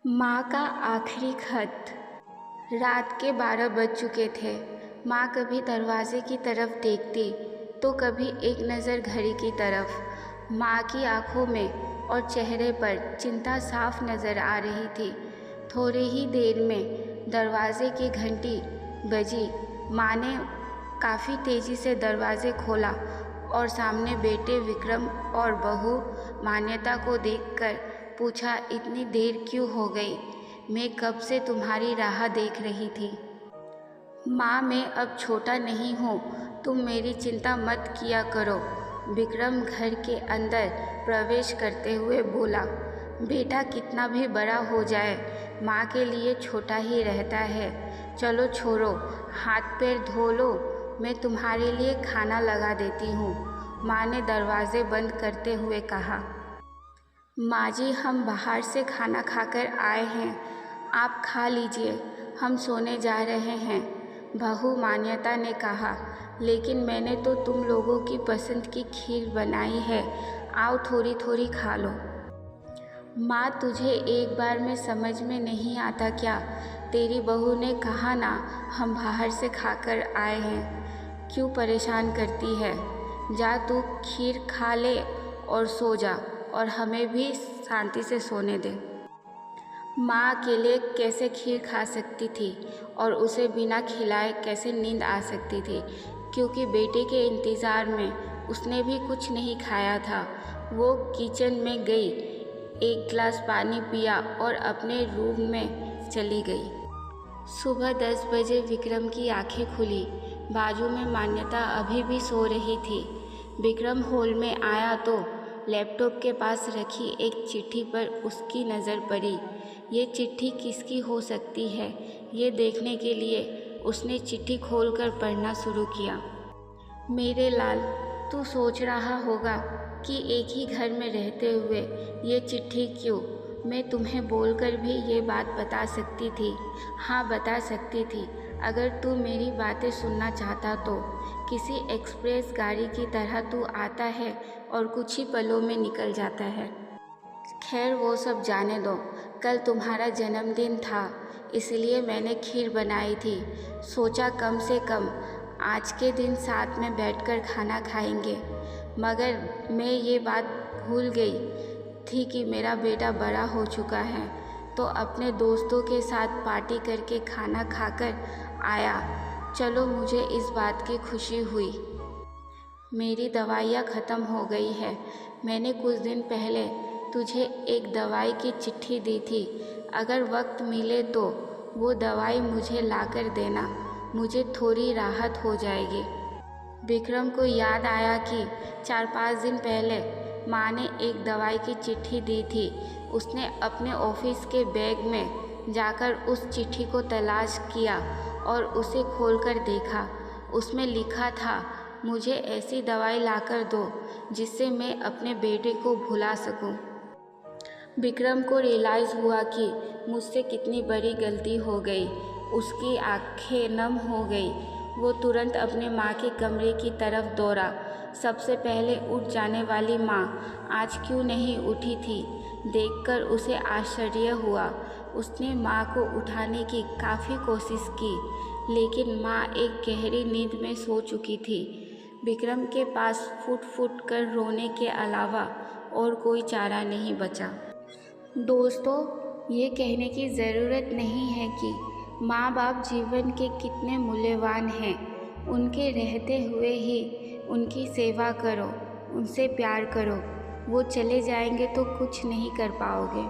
माँ का आखिरी खत। रात के 12 बज चुके थे। माँ कभी दरवाजे की तरफ देखती तो कभी एक नज़र घड़ी की तरफ। माँ की आंखों में और चेहरे पर चिंता साफ नज़र आ रही थी। थोड़ी ही देर में दरवाजे की घंटी बजी। माँ ने काफ़ी तेज़ी से दरवाजे खोला और सामने बेटे विक्रम और बहू मान्यता को देखकर पूछा, इतनी देर क्यों हो गई? मैं कब से तुम्हारी राह देख रही थी। माँ, मैं अब छोटा नहीं हूँ, तुम मेरी चिंता मत किया करो। विक्रम घर के अंदर प्रवेश करते हुए बोला, बेटा कितना भी बड़ा हो जाए माँ के लिए छोटा ही रहता है। चलो छोड़ो, हाथ पैर धो लो, मैं तुम्हारे लिए खाना लगा देती हूँ। माँ ने दरवाजे बंद करते हुए कहा। माँ जी, हम बाहर से खाना खाकर आए हैं, आप खा लीजिए, हम सोने जा रहे हैं। बहू मान्यता ने कहा, लेकिन मैंने तो तुम लोगों की पसंद की खीर बनाई है, आओ थोड़ी थोड़ी खा लो। माँ, तुझे एक बार में समझ में नहीं आता क्या? तेरी बहू ने कहा ना, हम बाहर से खाकर आए हैं, क्यों परेशान करती है? जा तू खीर खा ले और सो जा, और हमें भी शांति से सोने दे। माँ अकेले कैसे खीर खा सकती थी और उसे बिना खिलाए कैसे नींद आ सकती थी, क्योंकि बेटे के इंतज़ार में उसने भी कुछ नहीं खाया था। वो किचन में गई, एक गिलास पानी पिया और अपने रूम में चली गई। सुबह 10 बजे विक्रम की आंखें खुली। बाजू में मान्यता अभी भी सो रही थी। विक्रम हॉल में आया तो लैपटॉप के पास रखी एक चिट्ठी पर उसकी नज़र पड़ी। ये चिट्ठी किसकी हो सकती है, ये देखने के लिए उसने चिट्ठी खोलकर पढ़ना शुरू किया। मेरे लाल, तू सोच रहा होगा कि एक ही घर में रहते हुए ये चिट्ठी क्यों? मैं तुम्हें बोलकर भी ये बात बता सकती थी। हाँ, बता सकती थी, अगर तू मेरी बातें सुनना चाहता तो। किसी एक्सप्रेस गाड़ी की तरह तू आता है और कुछ ही पलों में निकल जाता है। खैर, वो सब जाने दो। कल तुम्हारा जन्मदिन था, इसलिए मैंने खीर बनाई थी। सोचा कम से कम आज के दिन साथ में बैठकर खाना खाएंगे। मगर मैं ये बात भूल गई थी कि मेरा बेटा बड़ा हो चुका है, तो अपने दोस्तों के साथ पार्टी करके खाना खाकर आया। चलो, मुझे इस बात की खुशी हुई। मेरी दवाइयाँ ख़त्म हो गई है। मैंने कुछ दिन पहले तुझे एक दवाई की चिट्ठी दी थी, अगर वक्त मिले तो वो दवाई मुझे लाकर देना, मुझे थोड़ी राहत हो जाएगी। विक्रम को याद आया कि 4-5 दिन पहले माँ ने एक दवाई की चिट्ठी दी थी। उसने अपने ऑफिस के बैग में जाकर उस चिट्ठी को तलाश किया और उसे खोलकर देखा। उसमें लिखा था, मुझे ऐसी दवाई लाकर दो जिससे मैं अपने बेटे को भुला सकूं। विक्रम को रियलाइज़ हुआ कि मुझसे कितनी बड़ी गलती हो गई। उसकी आंखें नम हो गई। वो तुरंत अपने माँ के कमरे की तरफ दौड़ा। सबसे पहले उठ जाने वाली माँ आज क्यों नहीं उठी थी, देखकर उसे आश्चर्य हुआ। उसने माँ को उठाने की काफ़ी कोशिश की, लेकिन माँ एक गहरी नींद में सो चुकी थी। विक्रम के पास फुट फुट कर रोने के अलावा और कोई चारा नहीं बचा। दोस्तों, ये कहने की ज़रूरत नहीं है कि माँ बाप जीवन के कितने मूल्यवान हैं। उनके रहते हुए ही उनकी सेवा करो, उनसे प्यार करो। वो चले जाएंगे तो कुछ नहीं कर पाओगे।